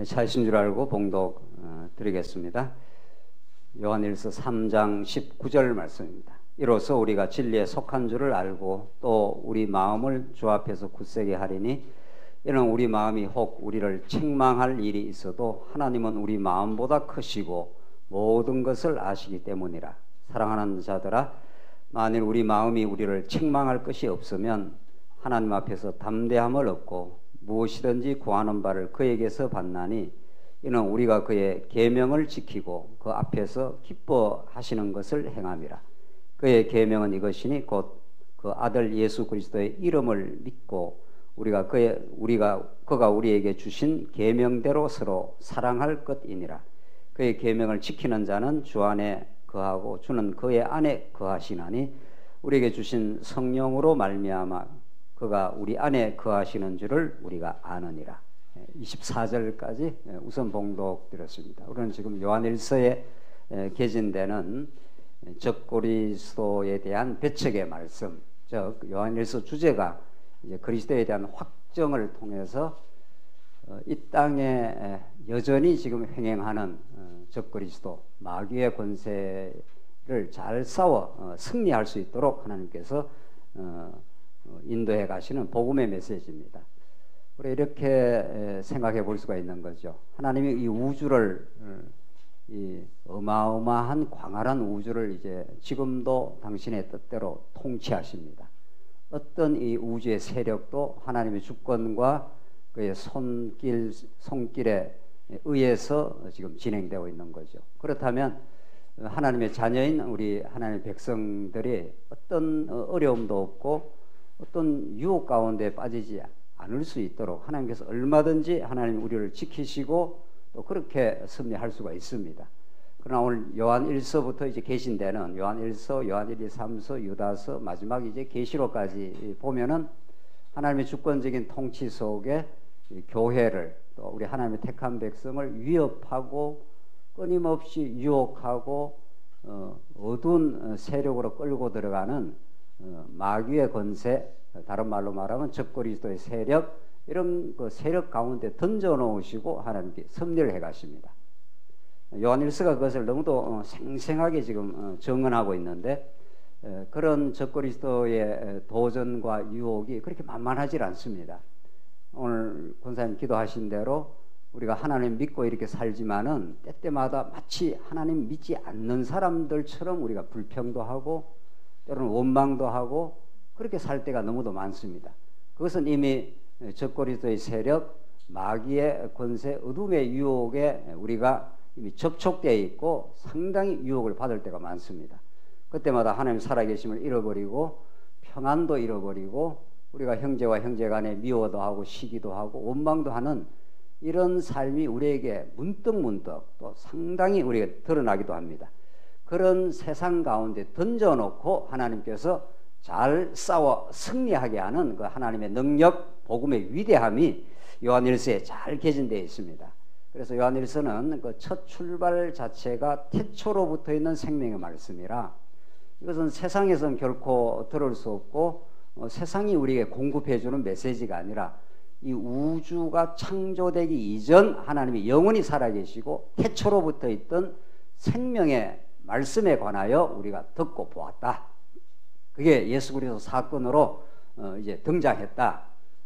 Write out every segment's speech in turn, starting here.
차이신 줄 알고 봉독 드리겠습니다. 요한일서 3장 19절 말씀입니다. 이로써 우리가 진리에 속한 줄을 알고 또 우리 마음을 주 앞에서 굳세게 하리니 이는 우리 마음이 혹 우리를 책망할 일이 있어도 하나님은 우리 마음보다 크시고 모든 것을 아시기 때문이라. 사랑하는 자들아, 만일 우리 마음이 우리를 책망할 것이 없으면 하나님 앞에서 담대함을 얻고 무엇이든지 구하는 바를 그에게서 받나니 이는 우리가 그의 계명을 지키고 그 앞에서 기뻐하시는 것을 행함이라. 그의 계명은 이것이니 곧 그 아들 예수 그리스도의 이름을 믿고 그가 우리에게 주신 계명대로 서로 사랑할 것이니라. 그의 계명을 지키는 자는 주 안에 거하고 주는 그의 안에 거하시나니 우리에게 주신 성령으로 말미암아 그가 우리 안에 거하시는 줄을 우리가 아느니라. 24절까지 우선 봉독드렸습니다. 우리는 지금 요한일서에 개진되는 적그리스도에 대한 배척의 말씀, 즉 요한일서 주제가 이제 그리스도에 대한 확정을 통해서 이 땅에 여전히 지금 횡행하는 적그리스도 마귀의 권세를 잘 싸워 승리할 수 있도록 하나님께서 인도해 가시는 복음의 메시지입니다. 우리 이렇게 생각해 볼 수가 있는 거죠. 하나님이 이 우주를, 이 어마어마한 광활한 우주를 이제 지금도 당신의 뜻대로 통치하십니다. 어떤 이 우주의 세력도 하나님의 주권과 그의 손길에 의해서 지금 진행되고 있는 거죠. 그렇다면 하나님의 자녀인 우리 하나님의 백성들이 어떤 어려움도 없고 어떤 유혹 가운데 빠지지 않을 수 있도록 하나님께서 얼마든지 하나님 우리를 지키시고 또 그렇게 섭리할 수가 있습니다. 그러나 오늘 요한 1서부터 이제 계신되는 요한 1서, 요한 1, 2, 3서, 유다서, 마지막 이제 계시록까지 보면은 하나님의 주권적인 통치 속에 교회를 또 우리 하나님의 택한 백성을 위협하고 끊임없이 유혹하고 어두운 세력으로 끌고 들어가는 마귀의 권세, 다른 말로 말하면 적그리스도의 세력, 이런 그 세력 가운데 던져 놓으시고 하나님께 섭리를 해 가십니다. 요한일서가 그것을 너무도 생생하게 지금 증언하고 있는데 그런 적그리스도의 도전과 유혹이 그렇게 만만하지 않습니다. 오늘 권사님 기도하신 대로 우리가 하나님 믿고 이렇게 살지만은 때때마다 마치 하나님 믿지 않는 사람들처럼 우리가 불평도 하고 때로는 원망도 하고 그렇게 살 때가 너무도 많습니다. 그것은 이미 적그리스도의 세력, 마귀의 권세, 어둠의 유혹에 우리가 이미 접촉되어 있고 상당히 유혹을 받을 때가 많습니다. 그때마다 하나님 살아계심을 잃어버리고 평안도 잃어버리고 우리가 형제와 형제 간에 미워도 하고 시기도 하고 원망도 하는 이런 삶이 우리에게 문득문득 또 상당히 우리에게 드러나기도 합니다. 그런 세상 가운데 던져놓고 하나님께서 잘 싸워 승리하게 하는 그 하나님의 능력, 복음의 위대함이 요한일서에 잘 개진되어 있습니다. 그래서 요한일서는 그 첫 출발 자체가 태초로 붙어 있는 생명의 말씀이라 이것은 세상에서는 결코 들을 수 없고 세상이 우리에게 공급해주는 메시지가 아니라 이 우주가 창조되기 이전 하나님이 영원히 살아계시고 태초로 붙어 있던 생명의 말씀에 관하여 우리가 듣고 보았다. 그게 예수 그리스도 사건으로 이제 등장했다.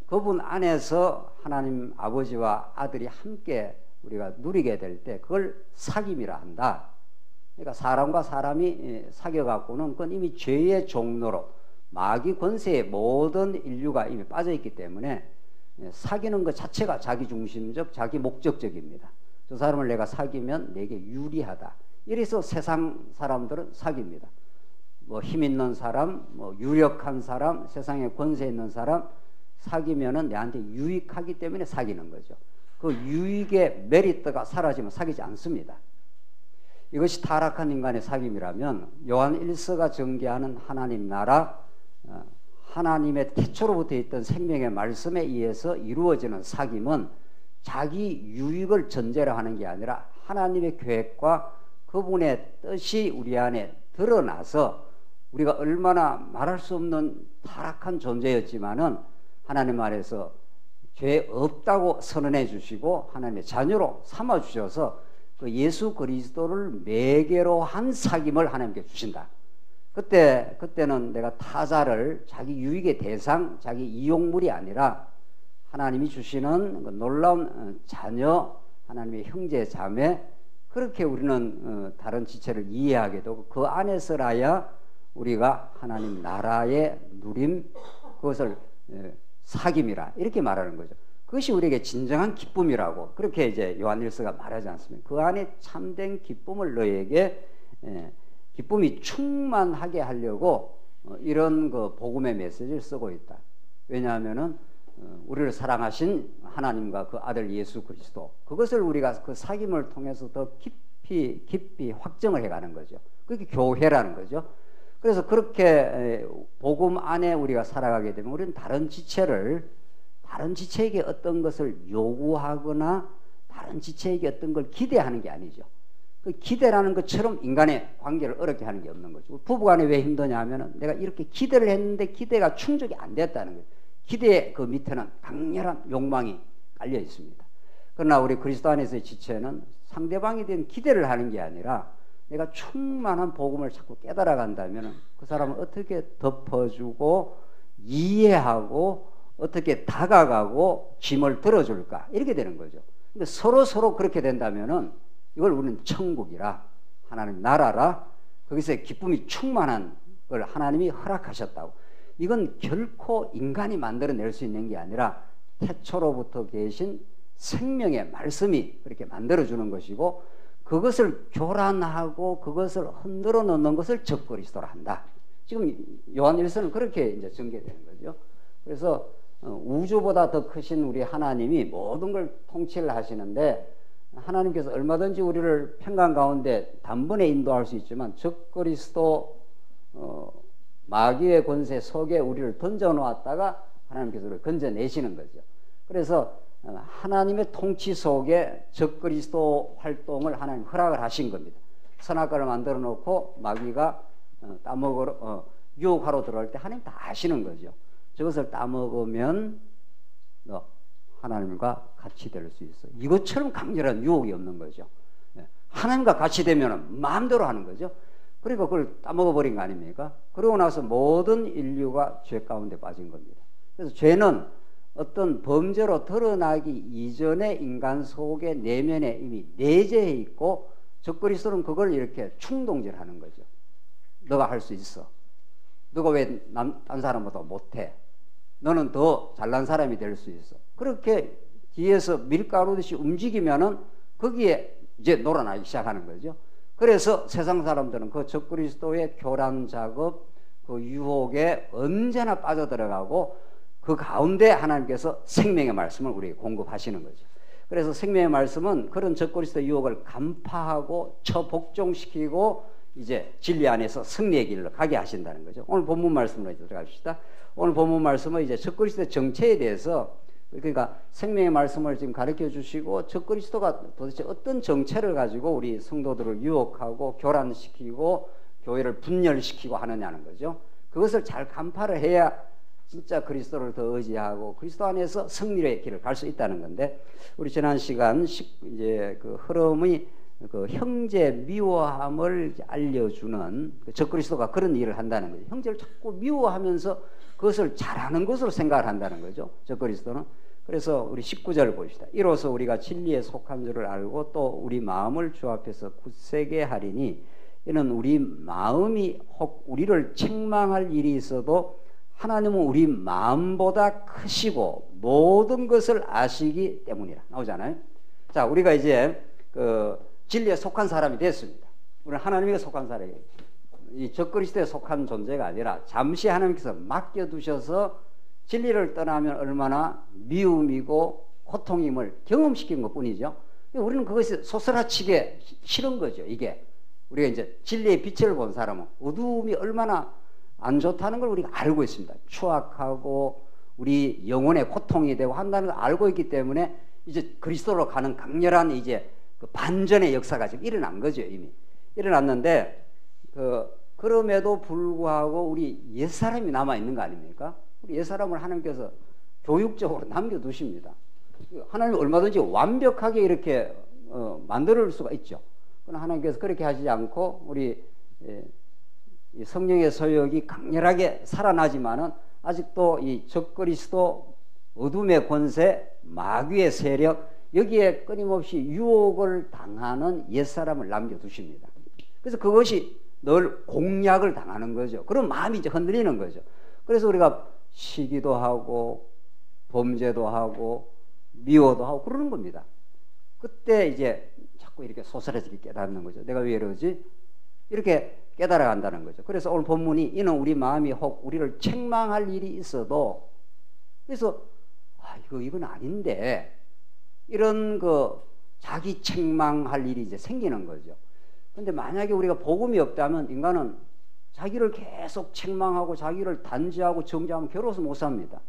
그분 안에서 하나님 아버지와 아들이 함께 우리가 누리게 될 때 그걸 사귐이라 한다. 그러니까 사람과 사람이 사귀어갖고는 그건 이미 죄의 종로로 마귀 권세의 모든 인류가 이미 빠져있기 때문에 사귀는 것 자체가 자기중심적, 자기 목적적입니다. 저 사람을 내가 사귀면 내게 유리하다. 이래서 세상 사람들은 사귀입니다. 뭐 힘 있는 사람, 뭐 유력한 사람, 세상에 권세 있는 사람 사귀면은 내한테 유익하기 때문에 사귀는 거죠. 그 유익의 메리트가 사라지면 사귀지 않습니다. 이것이 타락한 인간의 사귐이라면 요한 1서가 전개하는 하나님 나라, 하나님의 태초로부터 있던 생명의 말씀에 의해서 이루어지는 사귐은 자기 유익을 전제로 하는 게 아니라 하나님의 계획과 그분의 뜻이 우리 안에 드러나서 우리가 얼마나 말할 수 없는 타락한 존재였지만은 하나님 안에서 죄 없다고 선언해 주시고 하나님의 자녀로 삼아 주셔서 그 예수 그리스도를 매개로 한 사귐을 하나님께 주신다. 그때는 내가 타자를 자기 유익의 대상, 자기 이용물이 아니라 하나님이 주시는 그 놀라운 자녀, 하나님의 형제 자매, 그렇게 우리는 다른 지체를 이해하게 되고 그 안에서라야 우리가 하나님 나라의 누림, 그것을 사귐이라 이렇게 말하는 거죠. 그것이 우리에게 진정한 기쁨이라고 그렇게 이제 요한일서가 말하지 않습니까? 그 안에 참된 기쁨을 너희에게 기쁨이 충만하게 하려고 이런 그 복음의 메시지를 쓰고 있다. 왜냐하면은 우리를 사랑하신 하나님과 그 아들 예수 그리스도, 그것을 우리가 그 사귐을 통해서 더 깊이 확정을 해가는 거죠. 그게 교회라는 거죠. 그래서 그렇게 복음 안에 우리가 살아가게 되면 우리는 다른 지체에게 어떤 것을 요구하거나 다른 지체에게 어떤 걸 기대하는 게 아니죠. 그 기대라는 것처럼 인간의 관계를 어렵게 하는 게 없는 거죠. 부부간에 왜 힘드냐 하면은 내가 이렇게 기대를 했는데 기대가 충족이 안 됐다는 거예요. 기대의 그 밑에는 강렬한 욕망이 깔려 있습니다. 그러나 우리 그리스도 안에서의 지체는 상대방에 대한 기대를 하는 게 아니라 내가 충만한 복음을 자꾸 깨달아 간다면 그 사람을 어떻게 덮어주고 이해하고 어떻게 다가가고 짐을 들어줄까 이렇게 되는 거죠. 근데 서로 그렇게 된다면은 이걸 우리는 천국이라 하나님 나라라 거기서 기쁨이 충만한 걸 하나님이 허락하셨다고. 이건 결코 인간이 만들어낼 수 있는 게 아니라 태초로부터 계신 생명의 말씀이 그렇게 만들어주는 것이고 그것을 교란하고 그것을 흔들어 놓는 것을 적그리스도라 한다. 지금 요한일서는 그렇게 이제 전개되는 거죠. 그래서 우주보다 더 크신 우리 하나님이 모든 걸 통치를 하시는데 하나님께서 얼마든지 우리를 평강 가운데 단번에 인도할 수 있지만 적그리스도 마귀의 권세 속에 우리를 던져놓았다가 하나님께서 우리를 건져내시는 거죠. 그래서 하나님의 통치 속에 적그리스도 활동을 하나님 허락을 하신 겁니다. 선악과를 만들어 놓고 마귀가 따먹으러 유혹하러 들어올 때 하나님 다 아시는 거죠. 저것을 따먹으면 너 하나님과 같이 될 수 있어. 이것처럼 강렬한 유혹이 없는 거죠. 하나님과 같이 되면 마음대로 하는 거죠. 그러니까 그걸 따먹어버린 거 아닙니까? 그러고 나서 모든 인류가 죄 가운데 빠진 겁니다. 그래서 죄는 어떤 범죄로 드러나기 이전에 인간 속의 내면에 이미 내재해 있고 적그리스도는 그걸 이렇게 충동질하는 거죠. 너가 할 수 있어. 너가 왜 딴 사람보다 못해? 너는 더 잘난 사람이 될 수 있어. 그렇게 뒤에서 밀가루듯이 움직이면은 거기에 이제 놀아나기 시작하는 거죠. 그래서 세상 사람들은 그 적그리스도의 교란 작업, 그 유혹에 언제나 빠져들어가고 그 가운데 하나님께서 생명의 말씀을 우리에게 공급하시는 거죠. 그래서 생명의 말씀은 그런 적그리스도 유혹을 간파하고 처복종시키고 이제 진리 안에서 승리의 길로 가게 하신다는 거죠. 오늘 본문 말씀으로 들어갑시다. 오늘 본문 말씀은 이제 적그리스도의 정체에 대해서 그러니까 생명의 말씀을 지금 가르쳐 주시고 적그리스도가 도대체 어떤 정체를 가지고 우리 성도들을 유혹하고 교란시키고 교회를 분열시키고 하느냐는 거죠. 그것을 잘 간파를 해야 진짜 그리스도를 더 의지하고 그리스도 안에서 승리의 길을 갈 수 있다는 건데 우리 지난 시간 이제 그 흐름이 그 형제 미워함을 알려주는 그 적그리스도가 그런 일을 한다는 거죠. 형제를 자꾸 미워하면서 그것을 잘하는 것으로 생각을 한다는 거죠. 적그리스도는. 그래서 우리 19절을 봅시다. 이로써 우리가 진리에 속한 줄을 알고 또 우리 마음을 주 앞에서 굳세게 하리니 이는 우리 마음이 혹 우리를 책망할 일이 있어도 하나님은 우리 마음보다 크시고 모든 것을 아시기 때문이라 나오잖아요. 자, 우리가 이제 그 진리에 속한 사람이 됐습니다. 우리는 하나님께 속한 사람이에요. 이 적그리스도에 속한 존재가 아니라 잠시 하나님께서 맡겨두셔서 진리를 떠나면 얼마나 미움이고 고통임을 경험시킨 것 뿐이죠. 우리는 그것이 소스라치게 싫은 거죠. 이게 우리가 이제 진리의 빛을 본 사람은 어두움이 얼마나 안 좋다는 걸 우리가 알고 있습니다. 추악하고 우리 영혼의 고통이 되고 한다는 걸 알고 있기 때문에 이제 그리스도로 가는 강렬한 이제 그 반전의 역사가 지금 일어난 거죠. 이미 일어났는데 그럼에도 불구하고 우리 옛사람이 남아 있는 거 아닙니까? 우리 옛사람을 하나님께서 교육적으로 남겨두십니다. 하나님 얼마든지 완벽하게 이렇게 만들 수가 있죠. 그러나 하나님께서 그렇게 하시지 않고 우리 이 성령의 서역이 강렬하게 살아나지만은 아직도 이 적그리스도, 어둠의 권세, 마귀의 세력, 여기에 끊임없이 유혹을 당하는 옛사람을 남겨두십니다. 그래서 그것이 늘 공략을 당하는 거죠. 그런 마음이 이제 흔들리는 거죠. 그래서 우리가 시기도 하고 범죄도 하고 미워도 하고 그러는 겁니다. 그때 이제 자꾸 이렇게 소설에서 깨닫는 거죠. 내가 왜 이러지? 이렇게 깨달아 간다는 거죠. 그래서 오늘 본문이 이는 우리 마음이 혹 우리를 책망할 일이 있어도, 그래서 이건 아닌데 이런 자기 책망할 일이 이제 생기는 거죠. 근데 만약에 우리가 복음이 없다면 인간은 자기를 계속 책망하고 자기를 단죄하고 정죄하면 괴로워서 못 삽니다.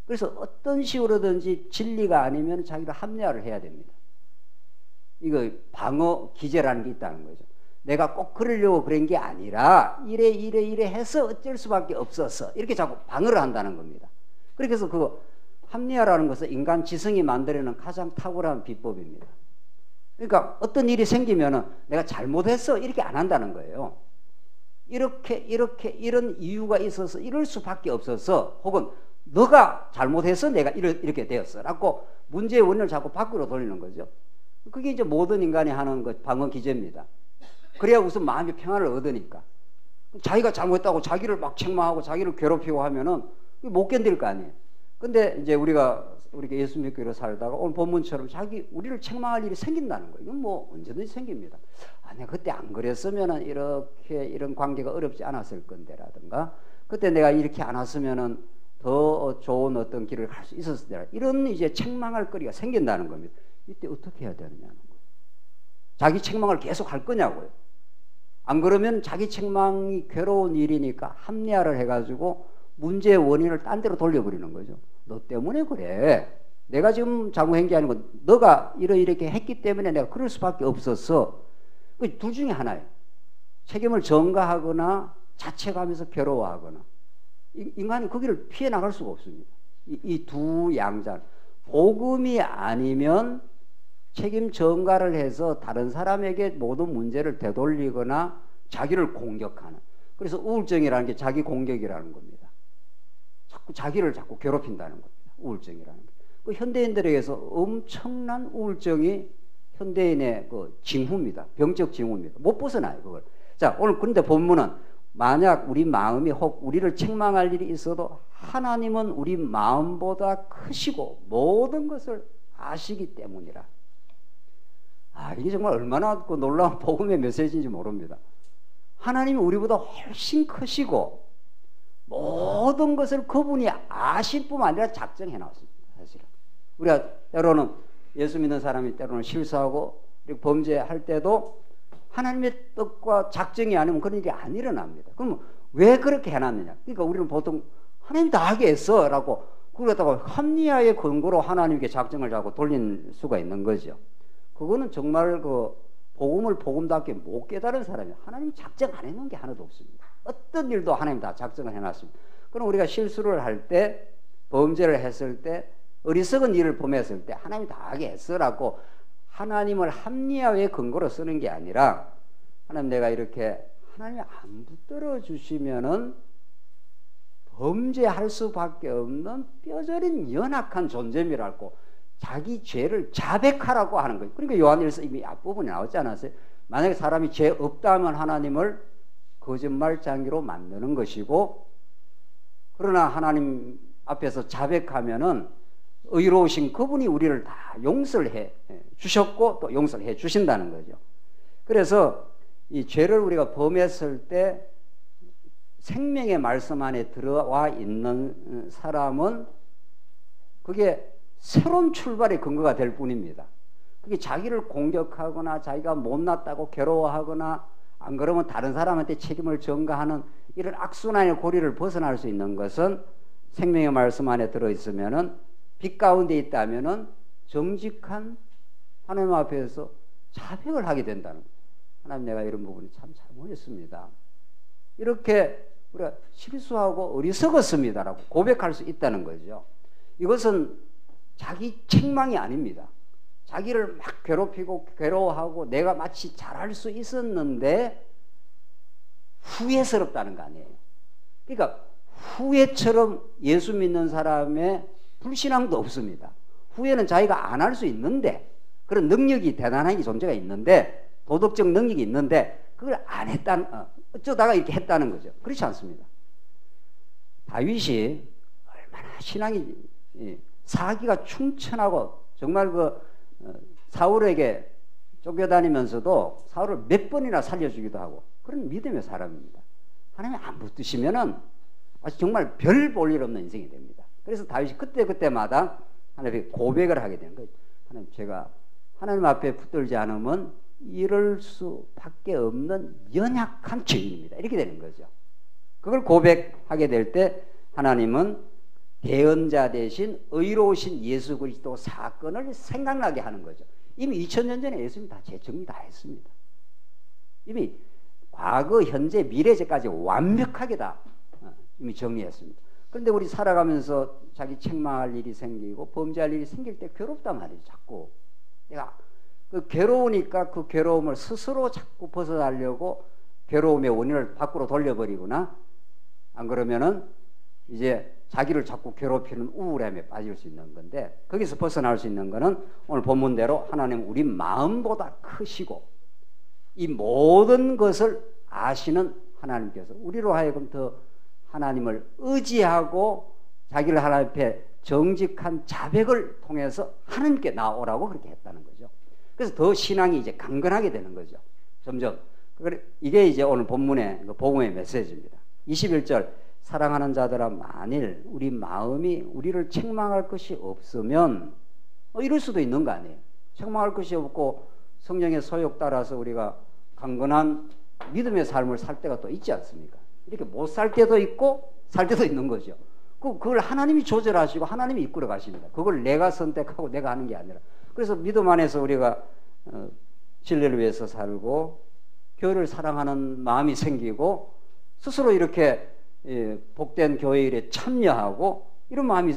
그래서 어떤 식으로든지 진리가 아니면 자기를 합리화를 해야 됩니다. 이거 방어 기제라는 게 있다는 거죠. 내가 꼭 그러려고 그런 게 아니라 이래 해서 어쩔 수밖에 없어서 이렇게 자꾸 방어를 한다는 겁니다. 그래서 그 합리화라는 것은 인간 지성이 만들어내는 가장 탁월한 비법입니다. 그러니까 어떤 일이 생기면은 내가 잘못했어 이렇게 안 한다는 거예요. 이렇게 이런 이유가 있어서 이럴 수밖에 없어서, 혹은 너가 잘못해서 내가 이렇게 되었어 라고 문제의 원인을 자꾸 밖으로 돌리는 거죠. 그게 이제 모든 인간이 하는 방어 기제입니다. 그래야 우선 마음의 평안을 얻으니까. 자기가 잘못했다고 자기를 막 책망하고 자기를 괴롭히고 하면은 못 견딜 거 아니에요. 근데 이제 우리가 예수 믿고 살다가 오늘 본문처럼 우리를 책망할 일이 생긴다는 거예요. 이건 뭐 언제든지 생깁니다. 내가 그때 안 그랬으면은 이런 관계가 어렵지 않았을 건데라든가, 그때 내가 이렇게 안 왔으면은 더 좋은 어떤 길을 갈 수 있었을 때라, 이런 이제 책망할 거리가 생긴다는 겁니다. 이때 어떻게 해야 되느냐는 거예요. 자기 책망을 계속 할 거냐고요. 안 그러면 자기 책망이 괴로운 일이니까 합리화를 해가지고 문제의 원인을 딴 데로 돌려버리는 거죠. 너 때문에 그래. 내가 지금 잘못한 게 아니고 너가 이렇게 했기 때문에 내가 그럴 수밖에 없었어. 둘 중에 하나예요. 책임을 전가하거나 자책하면서 괴로워하거나. 인간이 거기를 피해 나갈 수가 없습니다. 이 두 양자. 복음이 아니면 책임 전가를 해서 다른 사람에게 모든 문제를 되돌리거나 자기를 공격하는. 그래서 우울증이라는 게 자기 공격이라는 겁니다. 자기를 자꾸 괴롭힌다는 겁니다. 우울증이라는 게. 그 현대인들에게서 엄청난 우울증이 현대인의 징후입니다. 병적 징후입니다. 못 벗어나요, 그걸. 자, 오늘 그런데 본문은 만약 우리 마음이 혹 우리를 책망할 일이 있어도 하나님은 우리 마음보다 크시고 모든 것을 아시기 때문이라. 이게 정말 얼마나 놀라운 복음의 메시지인지 모릅니다. 하나님이 우리보다 훨씬 크시고 모든 것을 그분이 아실 뿐만 아니라 작정해 놨습니다. 사실은 우리가 때로는 예수 믿는 사람이 때로는 실수하고 범죄할 때도 하나님의 뜻과 작정이 아니면 그런 일이 안 일어납니다. 그럼 왜 그렇게 해놨느냐? 그러니까 우리는 보통 하나님이 다 하게 했어 라고 그러다가 합리화의 근거로 하나님께 작정을 자꾸 돌린 수가 있는 거죠. 그거는 정말 복음을 복음답게 못 깨달은 사람이에요. 하나님이 작정 안 해놓은 게 하나도 없습니다. 어떤 일도 하나님 다 작정을 해놨습니다. 그럼 우리가 실수를 할 때, 범죄를 했을 때, 어리석은 일을 범했을 때 하나님이 다 하게 했어라고 하나님을 합리화의 근거로 쓰는 게 아니라, 하나님 내가 이렇게 하나님이 안 붙들어 주시면은 범죄할 수밖에 없는 뼈저린 연약한 존재미라고 자기 죄를 자백하라고 하는 거예요. 그러니까 요한일서 이미 앞부분에 나오지 않았어요? 만약에 사람이 죄 없다면 하나님을 거짓말장이로 만드는 것이고, 그러나 하나님 앞에서 자백하면은 의로우신 그분이 우리를 다 용서를 해 주셨고 또 용서를 해 주신다는 거죠. 그래서 이 죄를 우리가 범했을 때 생명의 말씀 안에 들어와 있는 사람은 그게 새로운 출발의 근거가 될 뿐입니다. 그게 자기를 공격하거나 자기가 못났다고 괴로워하거나 안 그러면 다른 사람한테 책임을 전가하는 이런 악순환의 고리를 벗어날 수 있는 것은 생명의 말씀 안에 들어있으면은 빛 가운데 있다면은 정직한 하나님 앞에서 자백을 하게 된다는 거예요. 하나님 내가 이런 부분이 참 잘못했습니다. 이렇게 우리가 실수하고 어리석었습니다라고 고백할 수 있다는 거죠. 이것은 자기 책망이 아닙니다. 자기를 막 괴롭히고 괴로워하고 내가 마치 잘할 수 있었는데 후회스럽다는 거 아니에요. 그러니까 후회처럼 예수 믿는 사람의 불신앙도 없습니다. 후회는 자기가 안 할 수 있는데, 그런 능력이 대단한 존재가 있는데, 도덕적 능력이 있는데 그걸 안 했다는, 어쩌다가 이렇게 했다는 거죠. 그렇지 않습니다. 다윗이 얼마나 신앙이 사기가 충천하고 정말 사울에게 쫓겨다니면서도 사울을 몇 번이나 살려주기도 하고 그런 믿음의 사람입니다. 하나님 안 붙드시면은 정말 별 볼 일 없는 인생이 됩니다. 그래서 다윗이 그때마다 하나님께 고백을 하게 되는 거예요. 하나님, 제가 하나님 앞에 붙들지 않으면 이럴 수밖에 없는 연약한 죄인입니다. 이렇게 되는 거죠. 그걸 고백하게 될 때 하나님은 대언자 대신 의로우신 예수 그리스도 사건을 생각나게 하는 거죠. 이미 2000년 전에 예수님이 다 정리 다 했습니다. 이미 과거, 현재, 미래제까지 완벽하게 다 이미 정리했습니다. 그런데 우리 살아가면서 자기 책망할 일이 생기고 범죄할 일이 생길 때 괴롭단 말이죠. 자꾸 내가 괴로우니까 그 괴로움을 스스로 자꾸 벗어나려고 괴로움의 원인을 밖으로 돌려버리거나, 안 그러면은 이제 자기를 자꾸 괴롭히는 우울함에 빠질 수 있는 건데, 거기서 벗어날 수 있는 거는 오늘 본문대로 하나님 우리 마음보다 크시고 이 모든 것을 아시는 하나님께서 우리로 하여금 더 하나님을 의지하고 자기를 하나님 앞에 정직한 자백을 통해서 하나님께 나오라고 그렇게 했다는 거죠. 그래서 더 신앙이 이제 강건하게 되는 거죠. 점점. 이게 이제 오늘 본문의 복음의 메시지입니다. 21절, 사랑하는 자들아, 만일 우리 마음이 우리를 책망할 것이 없으면, 이럴 수도 있는 거 아니에요. 책망할 것이 없고 성령의 소욕 따라서 우리가 강건한 믿음의 삶을 살 때가 또 있지 않습니까? 이렇게 못 살 때도 있고 살 때도 있는 거죠. 그걸 하나님이 조절하시고 하나님이 이끌어 가십니다. 그걸 내가 선택하고 내가 하는 게 아니라. 그래서 믿음 안에서 우리가 진리를 위해서 살고 교회를 사랑하는 마음이 생기고 스스로 이렇게 복된 교회 일에 참여하고 이런 마음이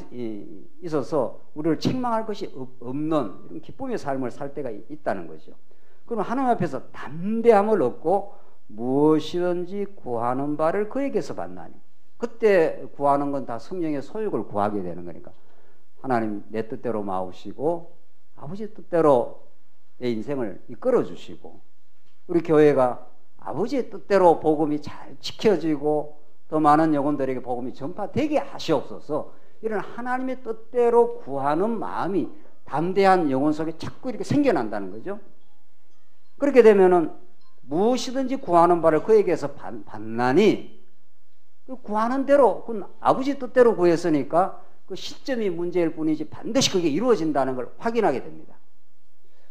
있어서 우리를 책망할 것이 없는 이런 기쁨의 삶을 살 때가 있다는 거죠. 그럼 하나님 앞에서 담대함을 얻고 무엇이든지 구하는 바를 그에게서 받나니, 그때 구하는 건 다 성령의 소욕을 구하게 되는 거니까 하나님 내 뜻대로 마우시고 아버지 뜻대로 내 인생을 이끌어 주시고, 우리 교회가 아버지의 뜻대로 복음이 잘 지켜지고 더 많은 영혼들에게 복음이 전파되게 하시옵소서. 이런 하나님의 뜻대로 구하는 마음이 담대한 영혼 속에 자꾸 이렇게 생겨난다는 거죠. 그렇게 되면은 무엇이든지 구하는 바를 그에게서 받나니, 구하는 대로, 그건 아버지 뜻대로 구했으니까 그 시점이 문제일 뿐이지 반드시 그게 이루어진다는 걸 확인하게 됩니다.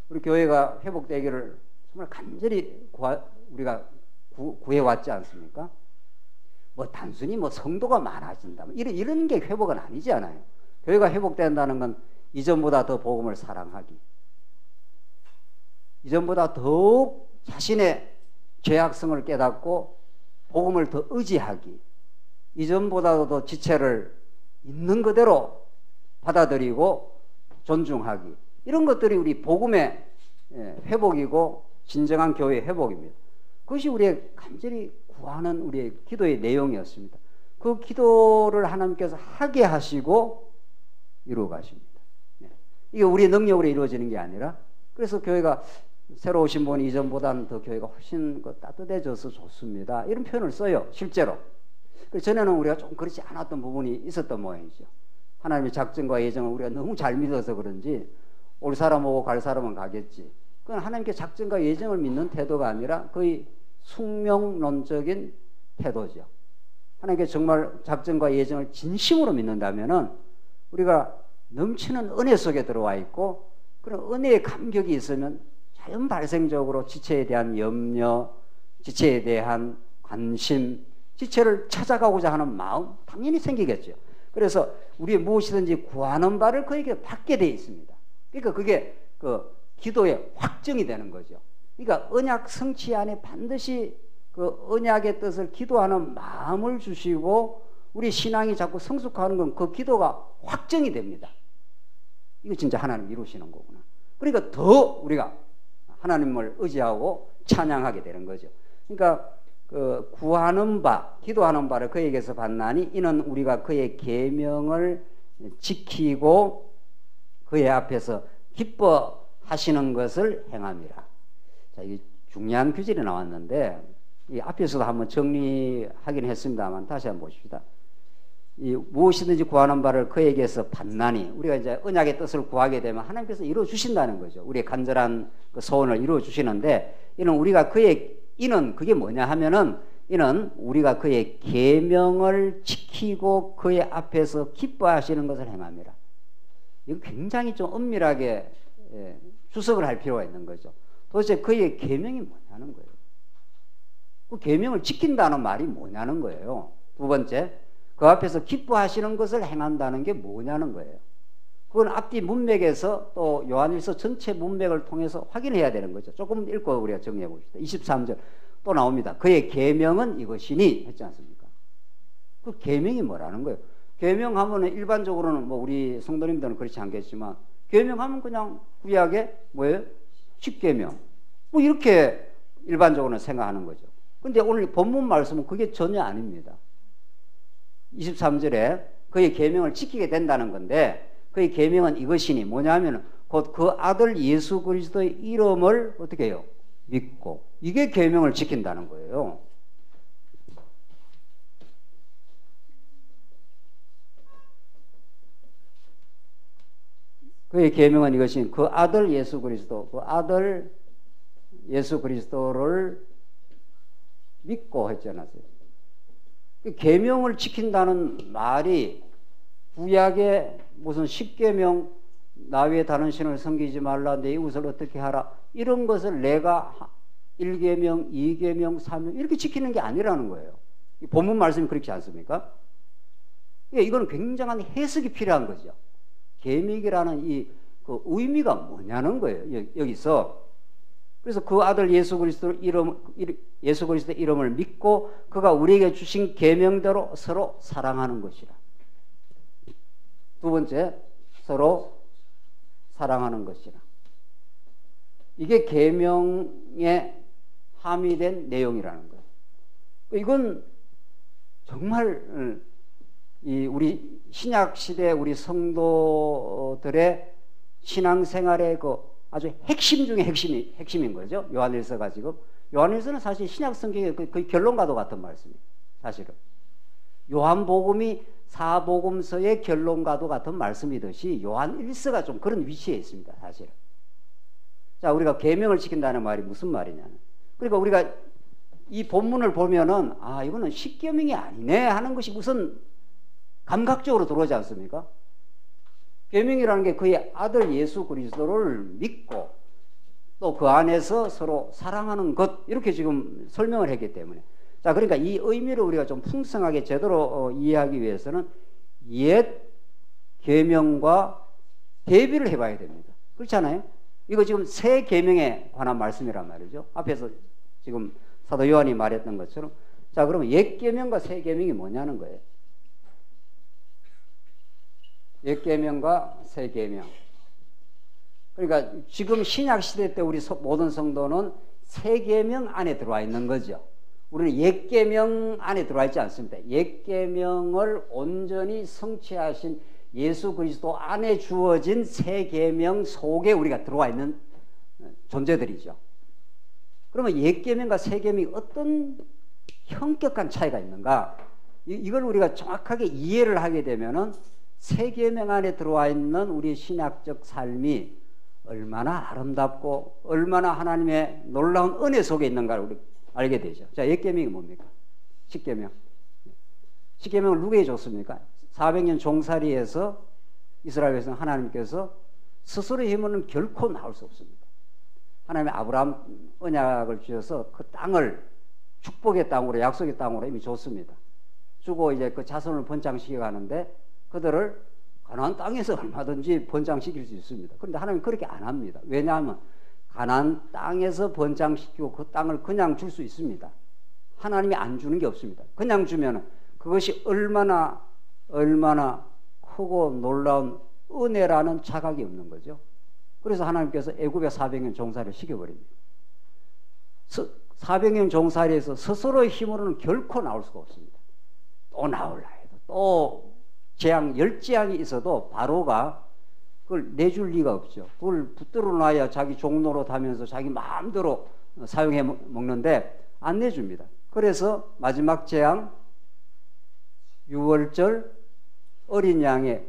우리 교회가 회복되기를 정말 간절히 우리가 구해왔지 않습니까? 단순히 성도가 많아진다, 이런 게 회복은 아니지 않아요. 교회가 회복된다는 건 이전보다 더 복음을 사랑하기, 이전보다 더욱 자신의 죄악성을 깨닫고 복음을 더 의지하기, 이전보다도 더 지체를 있는 그대로 받아들이고 존중하기, 이런 것들이 우리 복음의 회복이고 진정한 교회의 회복입니다. 그것이 우리의 간절히 구하는 우리의 기도의 내용이었습니다. 그 기도를 하나님께서 하게 하시고 이루어 가십니다. 이게 우리의 능력으로 이루어지는 게 아니라, 그래서 교회가 새로 오신 분이 이전보다는 더 교회가 훨씬 따뜻해져서 좋습니다, 이런 표현을 써요, 실제로. 전에는 우리가 좀 그렇지 않았던 부분이 있었던 모양이죠. 하나님의 작정과 예정을 우리가 너무 잘 믿어서 그런지 올 사람 오고 갈 사람은 가겠지, 그건 하나님께 작정과 예정을 믿는 태도가 아니라 거의 숙명론적인 태도죠. 하나님께 정말 작정과 예정을 진심으로 믿는다면은 우리가 넘치는 은혜 속에 들어와 있고, 그런 은혜의 감격이 있으면 자연 발생적으로 지체에 대한 염려, 지체에 대한 관심, 지체를 찾아가고자 하는 마음 당연히 생기겠죠. 그래서 우리의 무엇이든지 구하는 바를 그에게 받게 되어 있습니다. 그러니까 그게 기도의 확정이 되는 거죠. 그러니까 언약 성취 안에 반드시 그 언약의 뜻을 기도하는 마음을 주시고 우리 신앙이 자꾸 성숙하는 건 그 기도가 확정이 됩니다. 이거 진짜 하나님 이루시는 거구나. 그러니까 더 우리가 하나님을 의지하고 찬양하게 되는 거죠. 그러니까 그 구하는 바, 기도하는 바를 그에게서 받나니 이는 우리가 그의 계명을 지키고 그의 앞에서 기뻐하시는 것을 행함이라. 자, 이게 중요한 규절이 나왔는데 이 앞에서도 한번 정리하긴 했습니다만 다시 한번 보십시다. 이 무엇이든지 구하는 바를 그에게서 받나니, 우리가 이제 언약의 뜻을 구하게 되면 하나님께서 이루어 주신다는 거죠. 우리의 간절한 그 소원을 이루어 주시는데, 이는 그게 뭐냐 하면은, 이는 우리가 그의 계명을 지키고 그의 앞에서 기뻐하시는 것을 행함이라. 이거 굉장히 좀 엄밀하게 주석을 할 필요가 있는 거죠. 도대체 그의 계명이 뭐냐는 거예요. 그 계명을 지킨다는 말이 뭐냐는 거예요. 두 번째, 그 앞에서 기뻐하시는 것을 행한다는 게 뭐냐는 거예요. 그건 앞뒤 문맥에서 또 요한일서 전체 문맥을 통해서 확인해야 되는 거죠. 조금 읽고 우리가 정리해 봅시다. 23절 또 나옵니다. 그의 계명은 이것이니 했지 않습니까? 그 계명이 뭐라는 거예요? 계명하면 일반적으로는 뭐 우리 성도님들은 그렇지 않겠지만, 계명하면 그냥 구약의 뭐예요? 십계명. 뭐 이렇게 일반적으로는 생각하는 거죠. 근데 오늘 본문 말씀은 그게 전혀 아닙니다. 23절에 그의 계명을 지키게 된다는 건데, 그의 계명은 이것이니 뭐냐면 곧 그 아들 예수 그리스도의 이름을 어떻게 해요? 믿고. 이게 계명을 지킨다는 거예요. 그의 계명은 이것이 그 아들 예수 그리스도, 그 아들 예수 그리스도를 믿고 했지 않았어요? 계명을 지킨다는 말이 구약의 무슨 십계명, 나 외에 다른 신을 섬기지 말라, 내 이웃을 어떻게 하라, 이런 것을 내가 1계명, 2계명, 3계명 이렇게 지키는 게 아니라는 거예요. 본문 말씀이 그렇지 않습니까? 이거는 굉장한 해석이 필요한 거죠. 계명이라는 이 그 의미가 뭐냐는 거예요. 여기서. 그래서 그 아들 예수 그리스도의 이름을 믿고 그가 우리에게 주신 계명대로 서로 사랑하는 것이라. 두 번째, 서로 사랑하는 것이라. 이게 계명에 함의된 내용이라는 거예요. 이건 정말 우리 신약 시대 우리 성도들의 신앙생활의 그 아주 핵심 중에 핵심인 거죠. 요한일서가 지금. 요한일서는 사실 신약 성경의 거의 결론과도 같은 말씀이에요. 사실은. 요한복음이 사복음서의 결론과도 같은 말씀이듯이 요한일서가 좀 그런 위치에 있습니다. 사실은. 자, 우리가 계명을 지킨다는 말이 무슨 말이냐는. 그러니까 우리가 이 본문을 보면은 아, 이거는 십계명이 아니네 하는 것이 무슨 감각적으로 들어오지 않습니까? 계명이라는 게 그의 아들 예수 그리스도를 믿고 또 그 안에서 서로 사랑하는 것, 이렇게 지금 설명을 했기 때문에, 자, 그러니까 이 의미를 우리가 좀 풍성하게 제대로 이해하기 위해서는 옛 계명과 대비를 해봐야 됩니다. 그렇잖아요? 이거 지금 새 계명에 관한 말씀이란 말이죠. 앞에서 지금 사도 요한이 말했던 것처럼. 자, 그러면 옛 계명과 새 계명이 뭐냐는 거예요. 옛 계명과 새 계명. 그러니까 지금 신약 시대 때 우리 모든 성도는 새 계명 안에 들어와 있는 거죠. 우리는 옛 계명 안에 들어와 있지 않습니다. 옛 계명을 온전히 성취하신 예수 그리스도 안에 주어진 새 계명 속에 우리가 들어와 있는 존재들이죠. 그러면 옛 계명과 새 계명이 어떤 현격한 차이가 있는가? 이걸 우리가 정확하게 이해를 하게 되면은 새 계명 안에 들어와 있는 우리 신약적 삶이 얼마나 아름답고 얼마나 하나님의 놀라운 은혜 속에 있는가를 우리 알게 되죠. 자, 옛 계명이 뭡니까? 십계명. 십계명을 누구에게 줬습니까? 400년 종살이에서 이스라엘 백성 하나님께서 스스로의 힘으로는 결코 나올 수 없습니다. 하나님의 아브라함 언약을 주셔서 그 땅을 축복의 땅으로, 약속의 땅으로 이미 줬습니다. 주고 이제 그 자손을 번창시켜 가는데 그들을 가나안 땅에서 얼마든지 번창시킬 수 있습니다. 그런데 하나님은 그렇게 안 합니다. 왜냐하면 가나안 땅에서 번창시키고 그 땅을 그냥 줄 수 있습니다. 하나님이 안 주는 게 없습니다. 그냥 주면 그것이 얼마나 크고 놀라운 은혜라는 자각이 없는 거죠. 그래서 하나님께서 애굽에 400년 종살이를 시켜버립니다. 400년 종살이에서 스스로의 힘으로는 결코 나올 수가 없습니다. 또 나올라 해도 또 재앙, 열재앙이 있어도 바로가 그걸 내줄 리가 없죠. 그걸 붙들어 놔야 자기 종로로 다면서 자기 마음대로 사용해 먹는데 안 내줍니다. 그래서 마지막 재앙, 유월절 어린 양의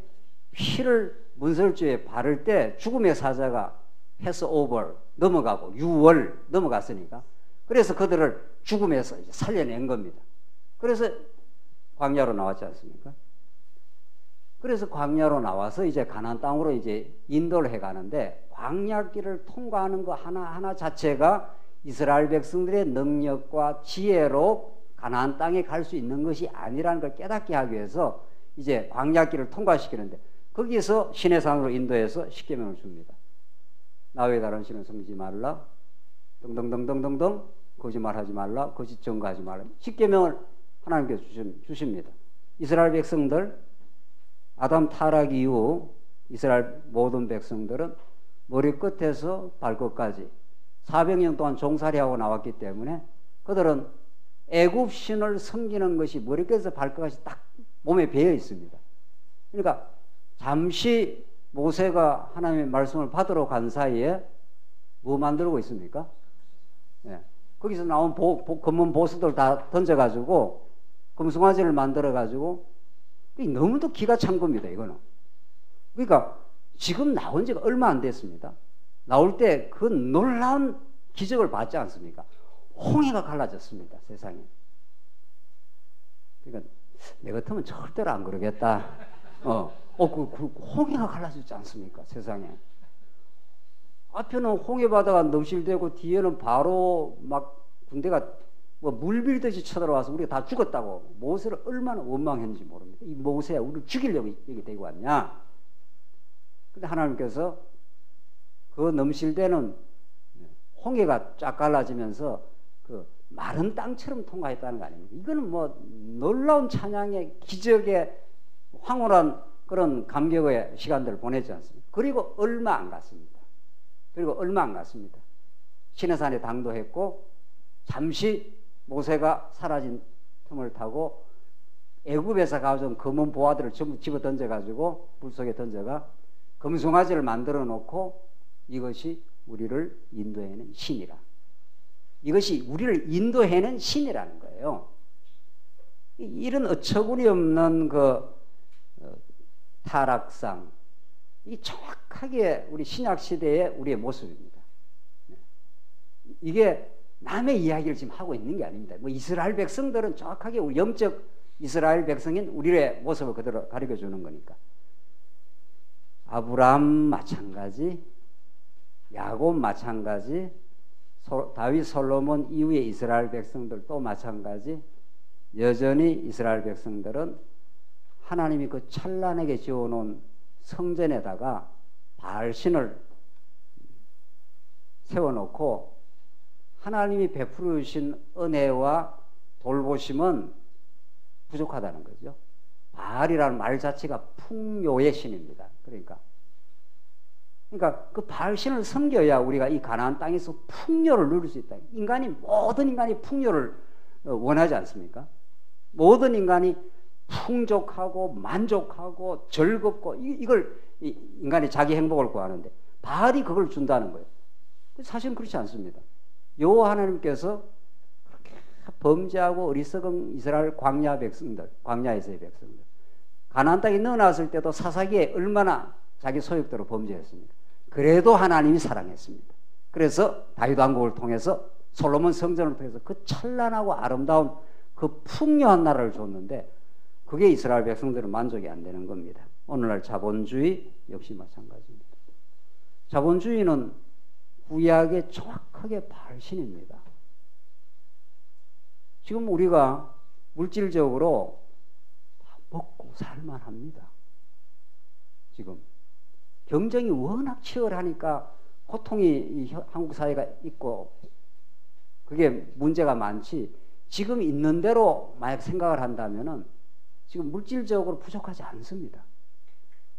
피를 문설주에 바를 때 죽음의 사자가 패스오버 넘어가고 6월 넘어갔으니까 그래서 그들을 죽음에서 이제 살려낸 겁니다. 그래서 광야로 나왔지 않습니까? 그래서 광야로 나와서 이제 가나안 땅으로 이제 인도를 해가는데 광야길을 통과하는 거 하나하나 자체가 이스라엘 백성들의 능력과 지혜로 가나안 땅에 갈 수 있는 것이 아니라는 걸 깨닫게 하기 위해서 이제 광야길을 통과시키는데 거기서 시내산으로 인도해서 십계명을 줍니다. 나 외에 다른 신을 섬기지 말라. 등등등등등등 거짓말하지 말라. 거짓 증거하지 말라. 십계명을 하나님께서 주십니다. 이스라엘 백성들 아담 타락 이후 이스라엘 모든 백성들은 머리끝에서 발끝까지 400년 동안 종살이하고 나왔기 때문에 그들은 애굽 신을 섬기는 것이 머리끝에서 발끝까지 딱 몸에 배어 있습니다. 그러니까 잠시 모세가 하나님의 말씀을 받으러 간 사이에 뭐 만들고 있습니까? 네. 거기서 나온 검은 보스들 다 던져가지고 금송아지를 만들어가지고 너무도 기가 찬 겁니다. 이거는. 그러니까 지금 나온 지가 얼마 안 됐습니다. 나올 때 그 놀라운 기적을 봤지 않습니까? 홍해가 갈라졌습니다. 세상에. 그러니까 내 같으면 절대로 안 그러겠다. 그 홍해가 갈라졌지 않습니까? 세상에. 앞에는 홍해 바다가 넘실대고 뒤에는 바로 막 군대가 뭐 물밀듯이 쳐들어와서 우리가 다 죽었다고 모세를 얼마나 원망했는지 모릅니다. 이 모세야 우리를 죽이려고 여기 데리고 왔냐? 근데 하나님께서 그 넘실대는 홍해가 쫙 갈라지면서 그 마른 땅처럼 통과했다는 거 아닙니까? 이거는 뭐 놀라운 찬양의 기적의 황홀한 그런 감격의 시간들을 보내지 않습니까? 그리고 얼마 안 갔습니다. 시내산에 당도했고 잠시 모세가 사라진 틈을 타고 애굽에서 가져온 검은 보화들을 전부 집어 던져가지고 불 속에 던져가 금송아지를 만들어 놓고 이것이 우리를 인도해낸 신이라. 이것이 우리를 인도해낸 신이라는 거예요. 이런 어처구니 없는 그 타락상, 이 정확하게 우리 신약 시대의 우리의 모습입니다. 이게 남의 이야기를 지금 하고 있는 게 아닙니다. 뭐 이스라엘 백성들은 정확하게 우리 영적 이스라엘 백성인 우리의 모습을 그대로 가르쳐 주는 거니까. 아브라함 마찬가지, 야곱 마찬가지, 다윗 솔로몬 이후의 이스라엘 백성들도 마찬가지. 여전히 이스라엘 백성들은 하나님이 그 찬란하게 지어놓은 성전에다가 바알신을 세워놓고 하나님이 베풀어 주신 은혜와 돌보심은 부족하다는 거죠. 바알이라는 말 자체가 풍요의 신입니다. 그러니까 그 바알신을 섬겨야 우리가 이 가나안 땅에서 풍요를 누릴 수 있다. 모든 인간이 풍요를 원하지 않습니까? 모든 인간이 풍족하고 만족하고 즐겁고 이걸 인간이 자기 행복을 구하는데 바알이 그걸 준다는 거예요. 사실은 그렇지 않습니다. 여호와 하나님께서 그렇게 범죄하고 어리석은 이스라엘 광야에서의 백성들, 가나안 땅에 넣어놨을 때도 사사기에 얼마나 자기 소욕대로 범죄했습니까? 그래도 하나님이 사랑했습니다. 그래서 다윗 왕국을 통해서 솔로몬 성전을 통해서 그 찬란하고 아름다운 그 풍요한 나라를 줬는데 그게 이스라엘 백성들은 만족이 안 되는 겁니다. 오늘날 자본주의 역시 마찬가지입니다. 자본주의는 구약의 정확하게 발신입니다. 지금 우리가 물질적으로 먹고 살만합니다. 지금 경쟁이 워낙 치열하니까 고통이 한국 사회가 있고 그게 문제가 많지. 지금 있는 대로 만약 생각을 한다면은 지금 물질적으로 부족하지 않습니다.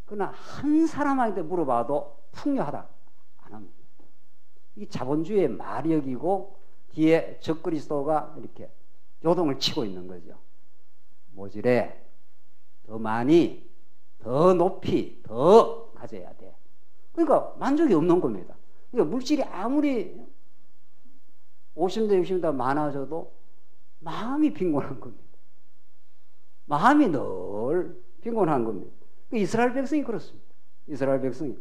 그러나 한 사람한테 물어봐도 풍요하다 안 합니다. 이 자본주의의 마력이고 뒤에 적그리스도가 이렇게 요동을 치고 있는 거죠. 모질에 더 많이, 더 높이, 더 가져야 돼. 그러니까 만족이 없는 겁니다. 그러니까 물질이 아무리 50대, 60대 많아져도 마음이 빈곤한 겁니다. 마음이 늘 빈곤한 겁니다. 이스라엘 백성이 그렇습니다. 이스라엘 백성이.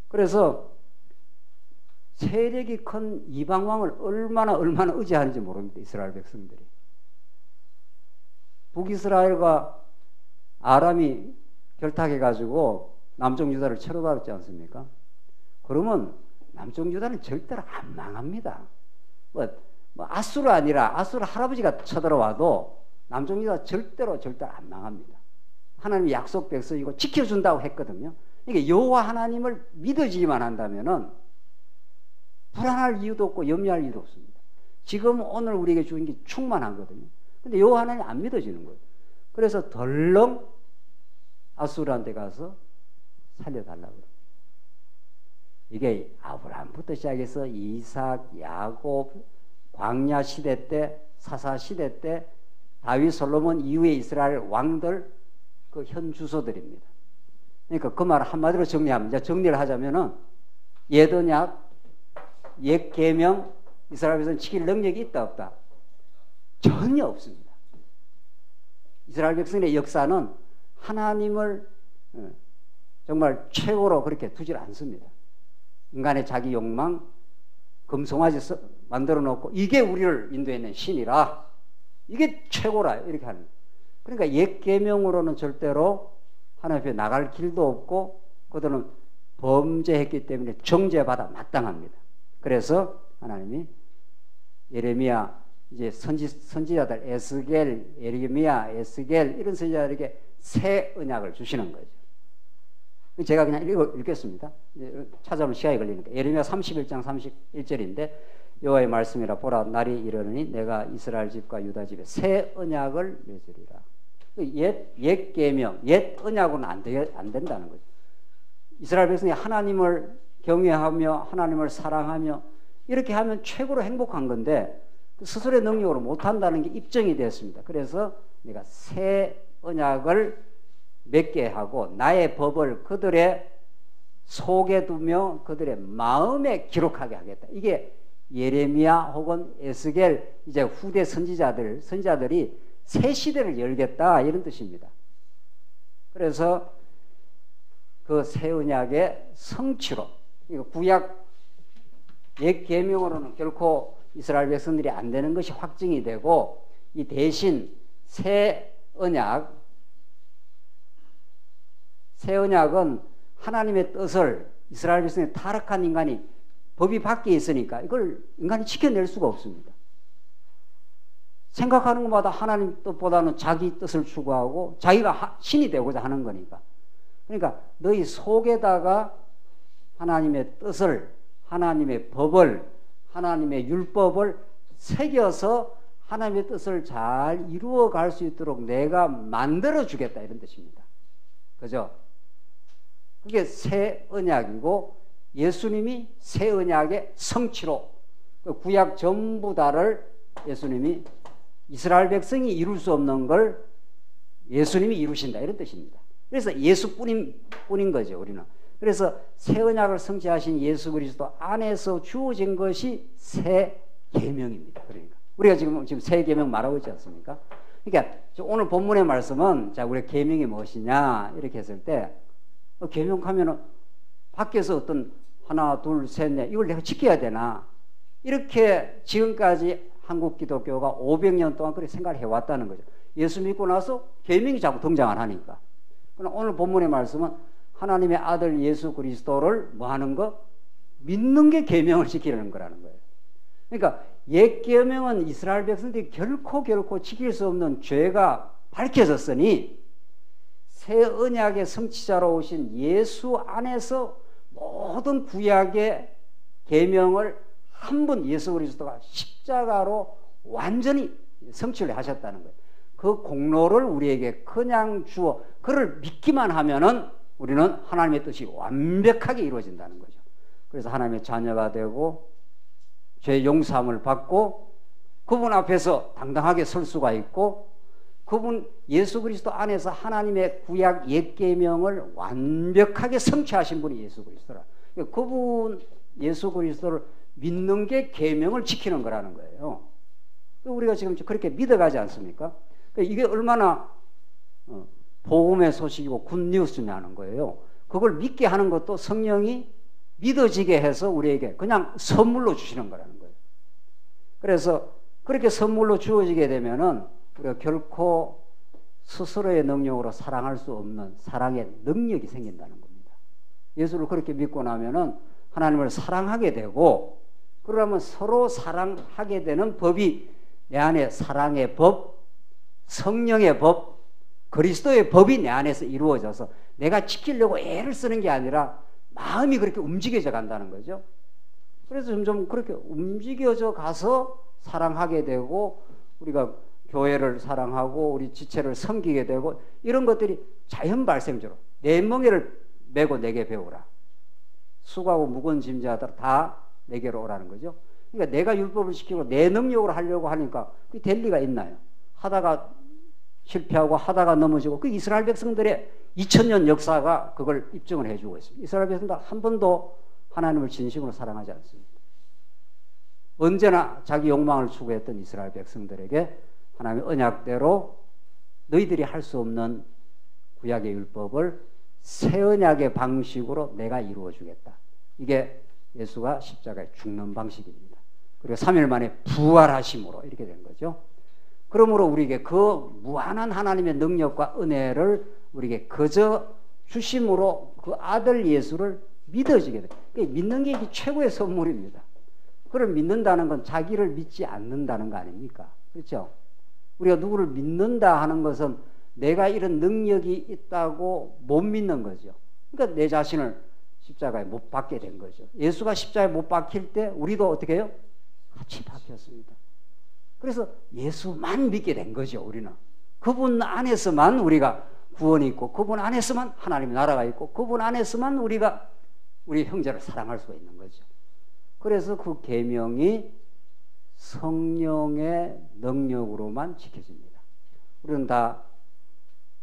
그래서 세력이 큰 이방 왕을 얼마나 의지하는지 모릅니다. 이스라엘 백성들이. 북이스라엘과 아람이 결탁해가지고 남쪽 유다를 쳐들어봤지 않습니까? 그러면 남쪽 유다는 절대로 안 망합니다. 뭐 아수르 아니라 아수르 할아버지가 쳐들어와도 남쪽 유다 절대로 안 망합니다. 하나님의 약속 백성이고 지켜준다고 했거든요. 그러니까 여호와 하나님을 믿어지기만 한다면은 불안할 이유도 없고 염려할 이유도 없습니다. 지금 오늘 우리에게 주신 게 충만하거든요. 근데 여호와 하나님 안 믿어지는 거예요. 그래서 덜렁 아수르한테 가서 살려달라고 그래요. 이게 아브라함부터 시작해서 이삭, 야곱, 광야 시대 때, 사사 시대 때, 다윗, 솔로몬 이후의 이스라엘 왕들 그 현 주소들입니다. 그러니까 그 말을 한마디로 정리하면, 이제 정리를 하자면은 옛 언약, 옛 계명, 이스라엘 백성은 지킬 능력이 있다 없다? 전혀 없습니다. 이스라엘 백성의 역사는 하나님을 정말 최고로 그렇게 두질 않습니다. 인간의 자기 욕망, 금송아지 만들어 놓고 이게 우리를 인도해낸 신이라, 이게 최고라 이렇게 하는. 그러니까 옛 계명으로는 절대로 하나님 앞에 나갈 길도 없고 그들은 범죄했기 때문에 정죄받아 마땅합니다. 그래서 하나님이 예레미야, 이제 선지자들 에스겔, 예레미야, 에스겔 이런 선지자들에게 새 언약을 주시는 거죠. 제가 그냥 읽겠습니다. 찾아보면 시간이 걸리니까. 예레미야 31장 31절인데 여호와의 말씀이라 보라 날이 이르느니 내가 이스라엘 집과 유다 집에 새 언약을 맺으리라. 옛 계명, 옛 언약은 안 된다는 거죠. 이스라엘 백성이 하나님을 경외하며 하나님을 사랑하며 이렇게 하면 최고로 행복한 건데 스스로의 능력으로 못한다는 게 입증이 됐습니다. 그래서 내가 새 언약을 맺게 하고 나의 법을 그들의 속에 두며 그들의 마음에 기록하게 하겠다. 이게 예레미야 혹은 에스겔 이제 후대 선지자들이 새 시대를 열겠다 이런 뜻입니다. 그래서 그 새 언약의 성취로, 이거 구약 옛 계명으로는 결코 이스라엘 백성들이 안 되는 것이 확증이 되고, 이 대신 새 언약은 하나님의 뜻을 이스라엘 백성의 타락한 인간이 법이 밖에 있으니까 이걸 인간이 지켜낼 수가 없습니다. 생각하는 것마다 하나님 뜻보다는 자기 뜻을 추구하고 자기가 신이 되고자 하는 거니까. 그러니까 너희 속에다가 하나님의 뜻을, 하나님의 법을, 하나님의 율법을 새겨서 하나님의 뜻을 잘 이루어 갈 수 있도록 내가 만들어 주겠다 이런 뜻입니다. 그죠? 그게 새 언약이고 예수님이 새 언약의 성취로 구약 전부 다를 예수님이 이스라엘 백성이 이룰 수 없는 걸 예수님이 이루신다 이런 뜻입니다. 그래서 예수뿐인 거죠 우리는. 그래서 새 언약을 성취하신 예수 그리스도 안에서 주어진 것이 새 계명입니다. 그러니까 우리가 지금 새 계명 말하고 있지 않습니까? 그러니까 오늘 본문의 말씀은 자 우리 계명이 무엇이냐 이렇게 했을 때 계명하면은 밖에서 어떤 하나 둘 셋 넷 이걸 내가 지켜야 되나 이렇게 지금까지 한국 기독교가 500년 동안 그렇게 생각을 해왔다는 거죠. 예수 믿고 나서 계명이 자꾸 등장을 하니까. 그러나 오늘 본문의 말씀은 하나님의 아들 예수 그리스도를 뭐 하는 거? 믿는 게 계명을 지키려는 거라는 거예요. 그러니까 옛 계명은 이스라엘 백성들이 결코 지킬 수 없는 죄가 밝혀졌으니 새 언약의 성취자로 오신 예수 안에서 모든 구약의 계명을 한 분 예수 그리스도가 십자가로 완전히 성취를 하셨다는 거예요. 그 공로를 우리에게 그냥 주어 그를 믿기만 하면은 우리는 하나님의 뜻이 완벽하게 이루어진다는 거죠. 그래서 하나님의 자녀가 되고 죄 용서함을 받고 그분 앞에서 당당하게 설 수가 있고 그분 예수 그리스도 안에서 하나님의 구약 옛 계명을 완벽하게 성취하신 분이 예수 그리스도라. 그분 예수 그리스도를 믿는 게 계명을 지키는 거라는 거예요. 우리가 지금 그렇게 믿어가지 않습니까? 이게 얼마나 복음의 소식이고 굿뉴스냐는 거예요. 그걸 믿게 하는 것도 성령이 믿어지게 해서 우리에게 그냥 선물로 주시는 거라는 거예요. 그래서 그렇게 선물로 주어지게 되면은 우리가 결코 스스로의 능력으로 사랑할 수 없는 사랑의 능력이 생긴다는 겁니다. 예수를 그렇게 믿고 나면은 하나님을 사랑하게 되고 그러면 서로 사랑하게 되는 법이 내 안에 사랑의 법, 성령의 법, 그리스도의 법이 내 안에서 이루어져서 내가 지키려고 애를 쓰는 게 아니라 마음이 그렇게 움직여져 간다는 거죠. 그래서 점점 그렇게 움직여져 가서 사랑하게 되고 우리가 교회를 사랑하고 우리 지체를 섬기게 되고 이런 것들이 자연 발생적으로 내 멍에를 메고 내게 배우라. 수고하고 무거운 짐자들 다 내게로 오라는 거죠. 그러니까 내가 율법을 지키고 내 능력으로 하려고 하니까 그게 될 리가 있나요? 하다가 실패하고 하다가 넘어지고 그 이스라엘 백성들의 2000년 역사가 그걸 입증을 해주고 있습니다. 이스라엘 백성들 한 번도 하나님을 진심으로 사랑하지 않습니다. 언제나 자기 욕망을 추구했던 이스라엘 백성들에게 하나님의 언약대로 너희들이 할 수 없는 구약의 율법을 새 언약의 방식으로 내가 이루어 주겠다. 이게 예수가 십자가에 죽는 방식입니다. 그리고 3일 만에 부활하심으로 이렇게 된 거죠. 그러므로 우리에게 그 무한한 하나님의 능력과 은혜를 우리에게 거저 주심으로 그 아들 예수를 믿어지게 돼요. 믿는 게 이게 최고의 선물입니다. 그걸 믿는다는 건 자기를 믿지 않는다는 거 아닙니까? 그렇죠? 우리가 누구를 믿는다 하는 것은 내가 이런 능력이 있다고 못 믿는 거죠. 그러니까 내 자신을 십자가에 못 박게 된 거죠. 예수가 십자가에 못 박힐 때 우리도 어떻게 해요? 같이 박혔습니다. 그래서 예수만 믿게 된 거죠. 우리는 그분 안에서만 우리가 구원이 있고 그분 안에서만 하나님의 나라가 있고 그분 안에서만 우리가 우리 형제를 사랑할 수가 있는 거죠. 그래서 그 계명이 성령의 능력으로만 지켜집니다. 우리는 다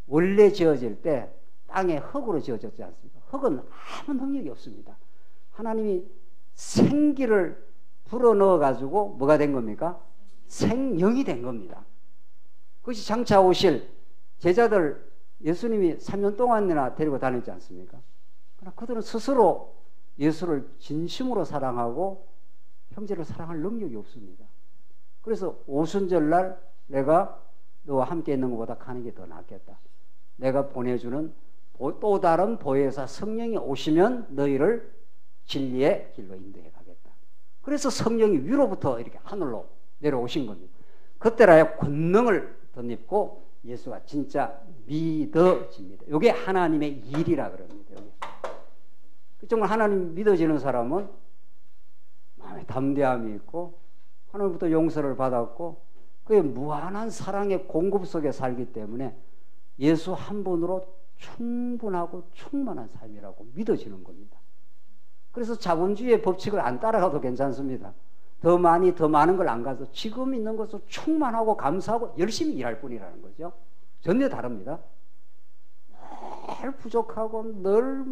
원래 지어질 때 땅에 흙으로 지어졌지 않습니까? 흙은 아무 능력이 없습니다. 하나님이 생기를 불어넣어 가지고 뭐가 된 겁니까? 생명이 된 겁니다. 그것이 장차 오실 제자들 예수님이 3년 동안이나 데리고 다녔지 않습니까? 그러나 그들은 스스로 예수를 진심으로 사랑하고 형제를 사랑할 능력이 없습니다. 그래서 오순절날 내가 너와 함께 있는 것보다 가는 게 더 낫겠다. 내가 보내주는 또 다른 보혜사 성령이 오시면 너희를 진리의 길로 인도해 가겠다. 그래서 성령이 위로부터 이렇게 하늘로 내려오신 겁니다. 그때라야 권능을 덧입고 예수가 진짜 믿어집니다. 이게 하나님의 일이라 그럽니다. 정말 하나님 믿어지는 사람은 마음에 담대함이 있고 하나님부터 용서를 받았고 그의 무한한 사랑의 공급 속에 살기 때문에 예수 한 분으로 충분하고 충만한 삶이라고 믿어지는 겁니다. 그래서 자본주의의 법칙을 안 따라가도 괜찮습니다. 더 많이 더 많은 걸 안 가서 지금 있는 것으로 충만하고 감사하고 열심히 일할 뿐이라는 거죠. 전혀 다릅니다. 늘 부족하고 늘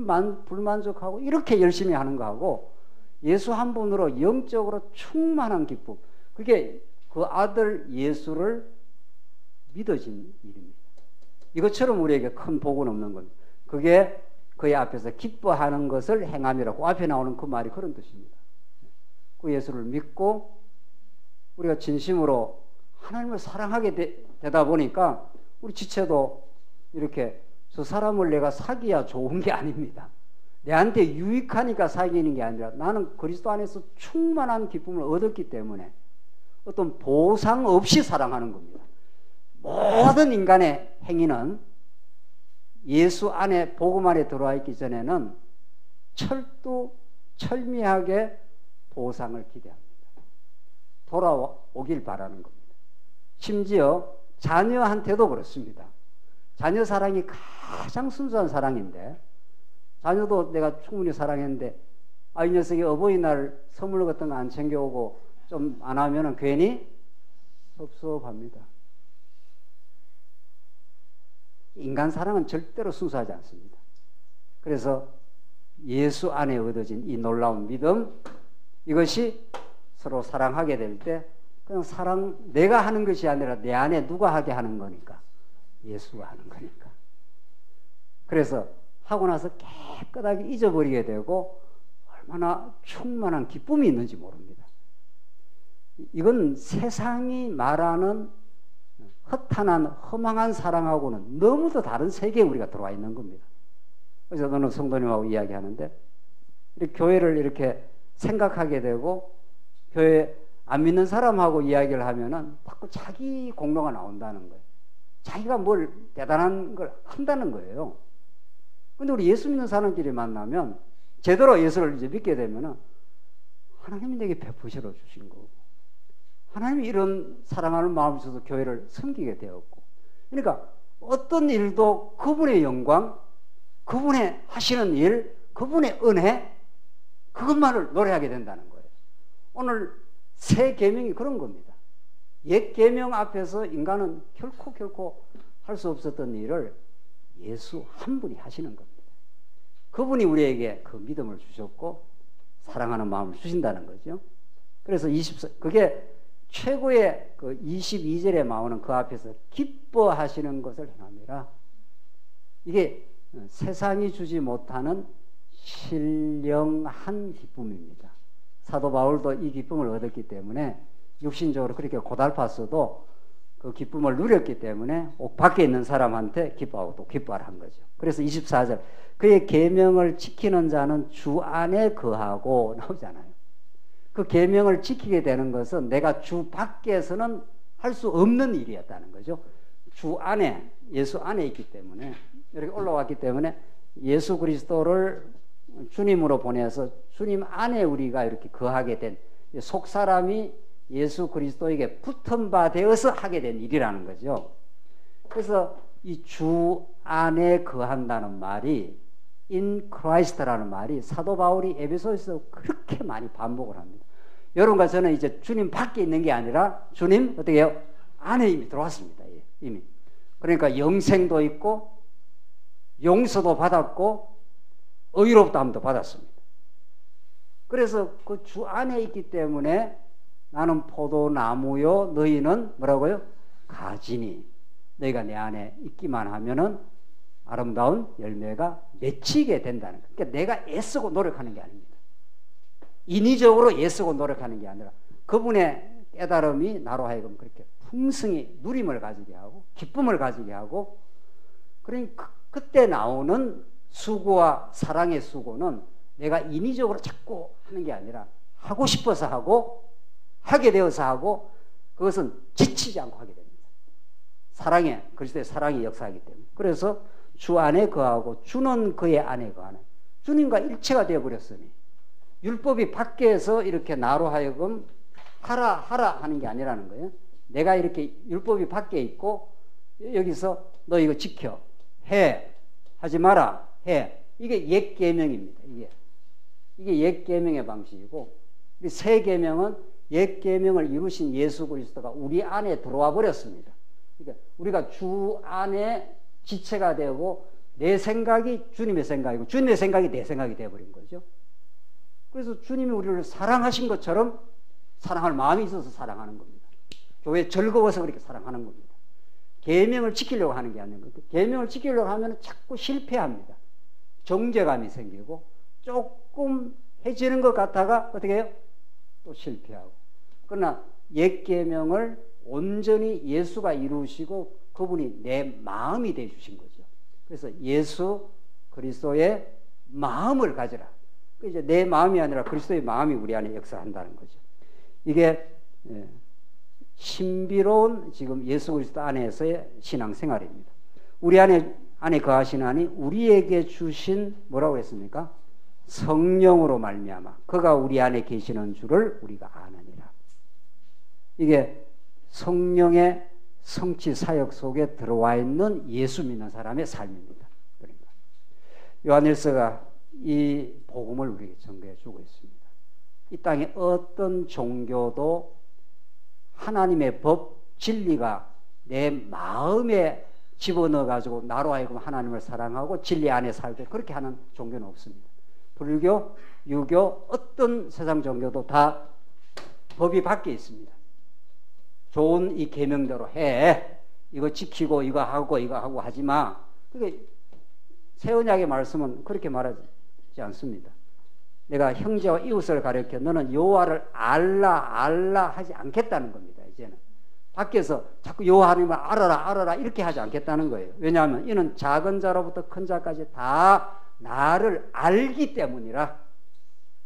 불만족하고 이렇게 열심히 하는 거하고 예수 한 분으로 영적으로 충만한 기쁨, 그게 그 아들 예수를 믿어진 일입니다. 이것처럼 우리에게 큰 복은 없는 겁니다. 그게 그의 앞에서 기뻐하는 것을 행함이라고 앞에 나오는 그 말이 그런 뜻입니다. 그 예수를 믿고 우리가 진심으로 하나님을 사랑하게 되다 보니까 우리 지체도 이렇게 저 사람을 내가 사귀어야 좋은 게 아닙니다. 내한테 유익하니까 사귀는 게 아니라 나는 그리스도 안에서 충만한 기쁨을 얻었기 때문에 어떤 보상 없이 사랑하는 겁니다. 모든 인간의 행위는 예수 안에 복음 안에 들어와 있기 전에는 철미하게 보상을 기대합니다. 돌아오길 바라는 겁니다. 심지어 자녀한테도 그렇습니다. 자녀 사랑이 가장 순수한 사랑인데 자녀도 내가 충분히 사랑했는데 이 녀석이 어버이날 선물 같은 거 안 챙겨오고 좀 안 하면은 괜히 섭섭합니다. 인간 사랑은 절대로 순수하지 않습니다. 그래서 예수 안에 얻어진 이 놀라운 믿음, 이것이 서로 사랑하게 될 때 그냥 내가 하는 것이 아니라 내 안에 누가 하게 하는 거니까 예수가 하는 거니까. 그래서 하고 나서 깨끗하게 잊어버리게 되고 얼마나 충만한 기쁨이 있는지 모릅니다. 이건 세상이 말하는 허탄한 허망한 사랑하고는 너무도 다른 세계에 우리가 들어와 있는 겁니다. 그래서 저는 성도님하고 이야기하는데 이렇게 교회를 이렇게 생각하게 되고 교회 안 믿는 사람하고 이야기를 하면은 자꾸 자기 공로가 나온다는 거예요. 자기가 뭘 대단한 걸 한다는 거예요. 근데 우리 예수 믿는 사람끼리 만나면 제대로 예수를 이제 믿게 되면은 하나님이 내게 베푸시러 주신 거고 하나님이 이런 사랑하는 마음을 주셔서 교회를 섬기게 되었고, 그러니까 어떤 일도 그분의 영광, 그분의 하시는 일, 그분의 은혜, 그것만을 노래하게 된다는 거예요. 오늘 새 계명이 그런 겁니다. 옛 계명 앞에서 인간은 결코 할 수 없었던 일을 예수 한 분이 하시는 겁니다. 그분이 우리에게 그 믿음을 주셨고 사랑하는 마음을 주신다는 거죠. 그래서 그게 최고의 그 22절에 나오는 그 앞에서 기뻐하시는 것을 행함이라. 이게 세상이 주지 못하는 신령한 기쁨입니다. 사도 바울도 이 기쁨을 얻었기 때문에 육신적으로 그렇게 고달팠어도 그 기쁨을 누렸기 때문에 밖에 있는 사람한테 기뻐하고 또 기뻐하라 한 거죠. 그래서 24절 그의 계명을 지키는 자는 주 안에 거하고 나오잖아요. 그 계명을 지키게 되는 것은 내가 주 밖에서는 할 수 없는 일이었다는 거죠. 주 안에, 예수 안에 있기 때문에 이렇게 올라왔기 때문에 예수 그리스도를 주님으로 보내서 주님 안에 우리가 이렇게 거하게 된 속사람이 예수 그리스도에게 붙은 바 되어서 하게 된 일이라는 거죠. 그래서 이 주 안에 거한다는 말이 in Christ라는 말이 사도 바울이 에베소에서 그렇게 많이 반복을 합니다. 여러분과 저는 이제 주님 밖에 있는 게 아니라 주님 어떻게 해요? 안에 이미 들어왔습니다. 이미. 그러니까 영생도 있고 용서도 받았고 의롭다함도 받았습니다. 그래서 그 주 안에 있기 때문에 나는 포도나무요 너희는 뭐라고요? 가지니 너희가 내 안에 있기만 하면은 아름다운 열매가 맺히게 된다는 거예요. 그러니까 내가 애쓰고 노력하는 게 아닙니다. 인위적으로 애쓰고 노력하는 게 아니라 그분의 깨달음이 나로 하여금 그렇게 풍성히 누림을 가지게 하고 기쁨을 가지게 하고, 그러니까 그때 나오는 수고와 사랑의 수고는 내가 인위적으로 자꾸 하는 게 아니라 하고 싶어서 하고 하게 되어서 하고 그것은 지치지 않고 하게 됩니다. 그리스도의 사랑이 역사하기 때문에. 그래서 주 안에 거하고 주는 그의 안에 거하는 주님과 일체가 되어버렸으니 율법이 밖에서 이렇게 나로 하여금 하라 하는 게 아니라는 거예요. 내가 이렇게 율법이 밖에 있고 여기서 너 이거 지켜 해 하지 마라 해, 이게 옛 계명입니다. 이게 옛 계명의 방식이고 새 계명은 옛 계명을 이루신 예수 그리스도가 우리 안에 들어와 버렸습니다. 그러니까 우리가 주 안에 지체가 되고 내 생각이 주님의 생각이고 주님의 생각이 내 생각이 되어버린 거죠. 그래서 주님이 우리를 사랑하신 것처럼 사랑할 마음이 있어서 사랑하는 겁니다. 교회 즐거워서 그렇게 사랑하는 겁니다. 계명을 지키려고 하는 게 아닌 거죠. 계명을 지키려고 하면 자꾸 실패합니다. 정죄감이 생기고 조금 해지는 것 같다가 어떻게 해요? 또 실패하고. 그러나 옛 계명을 온전히 예수가 이루시고 그분이 내 마음이 되어주신 거죠. 그래서 예수 그리스도의 마음을 가져라. 이제 내 마음이 아니라 그리스도의 마음이 우리 안에 역사한다는 거죠. 이게 신비로운 지금 예수 그리스도 안에서의 신앙생활입니다. 우리 안에 거하시나니 우리에게 주신 뭐라고 했습니까? 성령으로 말미암아 그가 우리 안에 계시는 줄을 우리가 아느니라. 이게 성령의 성취 사역 속에 들어와 있는 예수 믿는 사람의 삶입니다. 그러니까 요한일서가 이 복음을 우리에게 전개해 주고 있습니다. 이 땅에 어떤 종교도 하나님의 법, 진리가 내 마음에 집어넣어 가지고 나로 하여금 하나님을 사랑하고 진리 안에 살게 그렇게 하는 종교는 없습니다. 불교, 유교, 어떤 세상 종교도 다 법이 밖에 있습니다. 좋은 이 계명대로 해. 이거 지키고 이거 하고 하지 마. 그게 새 언약의 말씀은 그렇게 말하지 않습니다. 내가 형제와 이웃을 가르쳐 너는 여호와를 알라 하지 않겠다는 겁니다. 이제는 밖에서 자꾸 여호와 하나님을 알아라 이렇게 하지 않겠다는 거예요. 왜냐하면 이는 작은 자로부터 큰 자까지 다 나를 알기 때문이라.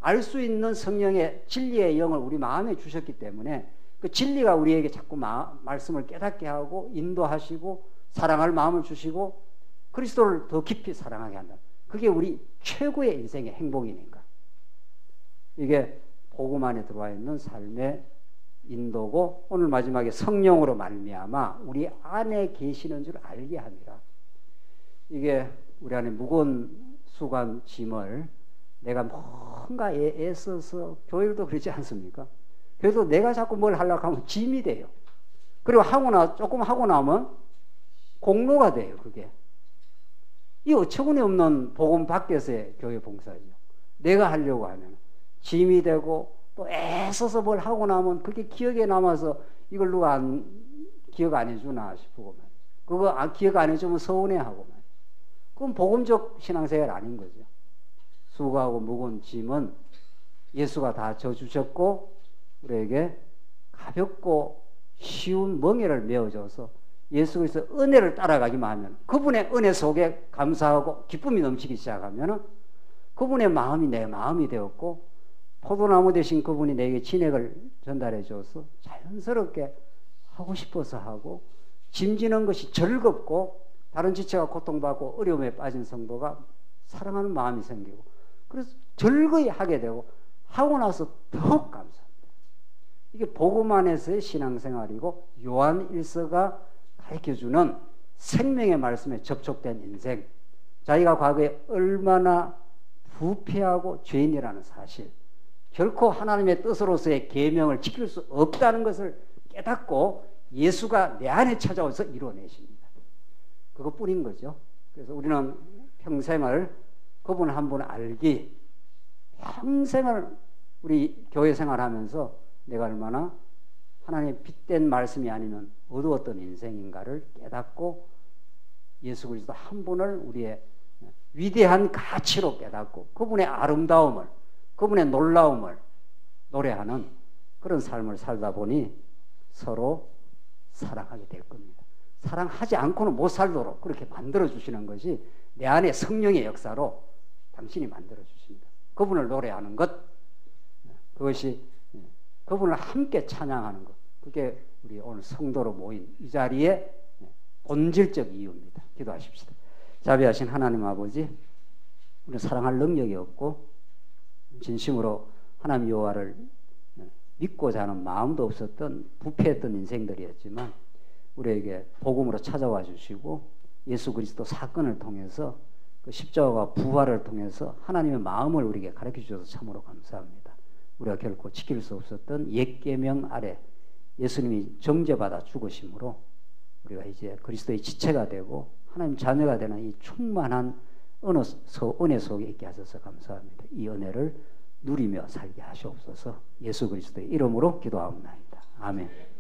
알 수 있는 성령의 진리의 영을 우리 마음에 주셨기 때문에 그 진리가 우리에게 자꾸 말씀을 깨닫게 하고 인도하시고 사랑할 마음을 주시고 그리스도를 더 깊이 사랑하게 한다. 그게 우리 최고의 인생의 행복이니까. 이게 복음 안에 들어와 있는 삶의 인도고 오늘 마지막에 성령으로 말미암아 우리 안에 계시는 줄 알게 함이라. 이게 우리 안에 무거운 수관 짐을 내가 뭔가 애써서 교회도 그러지 않습니까? 그래도 내가 자꾸 뭘 하려고 하면 짐이 돼요. 그리고 조금 하고 나면 공로가 돼요. 그게 이 어처구니 없는 복음 밖에서의 교회 봉사죠. 내가 하려고 하면 짐이 되고 또 애써서 뭘 하고 나면 그게 기억에 남아서 이걸 누가 기억 안 해주나 싶고 그거 기억 안 해주면 서운해하고 그건 복음적 신앙생활 아닌 거죠. 수고하고 무거운 짐은 예수가 다 져주셨고 우리에게 가볍고 쉬운 멍에를 메어줘서 예수 그리스도의 은혜를 따라가기만 하면 그분의 은혜 속에 감사하고 기쁨이 넘치기 시작하면 그분의 마음이 내 마음이 되었고 포도나무 대신 그분이 내게 진액을 전달해 줘서 자연스럽게 하고 싶어서 하고 짐지는 것이 즐겁고 다른 지체가 고통받고 어려움에 빠진 성도가 사랑하는 마음이 생기고 그래서 즐거이 하게 되고 하고 나서 더욱 감사합니다. 이게 복음 안에서의 신앙생활이고 요한일서가 가르쳐주는 생명의 말씀에 접촉된 인생, 자기가 과거에 얼마나 부패하고 죄인이라는 사실, 결코 하나님의 뜻으로서의 계명을 지킬 수 없다는 것을 깨닫고 예수가 내 안에 찾아와서 이루어내십니다. 그것뿐인 거죠. 그래서 우리는 평생을 그분 한 분 알기, 평생을 우리 교회 생활하면서 내가 얼마나 하나님의 빛된 말씀이 아니면 어두웠던 인생인가를 깨닫고 예수 그리스도 한 분을 우리의 위대한 가치로 깨닫고 그분의 아름다움을, 그분의 놀라움을 노래하는 그런 삶을 살다 보니 서로 사랑하게 될 겁니다. 사랑하지 않고는 못 살도록 그렇게 만들어주시는 것이 내 안에 성령의 역사로 당신이 만들어주십니다. 그분을 노래하는 것, 그것이 그분을 함께 찬양하는 것, 그게 우리 오늘 성도로 모인 이 자리의 본질적 이유입니다. 기도하십시다. 자비하신 하나님 아버지, 우리는 사랑할 능력이 없고 진심으로 하나님 여호와를 믿고자 하는 마음도 없었던 부패했던 인생들이었지만 우리에게 복음으로 찾아와 주시고 예수 그리스도 사건을 통해서 그 십자가와 부활을 통해서 하나님의 마음을 우리에게 가르쳐 주셔서 참으로 감사합니다. 우리가 결코 지킬 수 없었던 옛 계명 아래 예수님이 정죄받아 죽으심으로 우리가 이제 그리스도의 지체가 되고 하나님 자녀가 되는 이 충만한 은혜 속에 있게 하셔서 감사합니다. 이 은혜를 누리며 살게 하시옵소서. 예수 그리스도의 이름으로 기도하옵나이다. 아멘.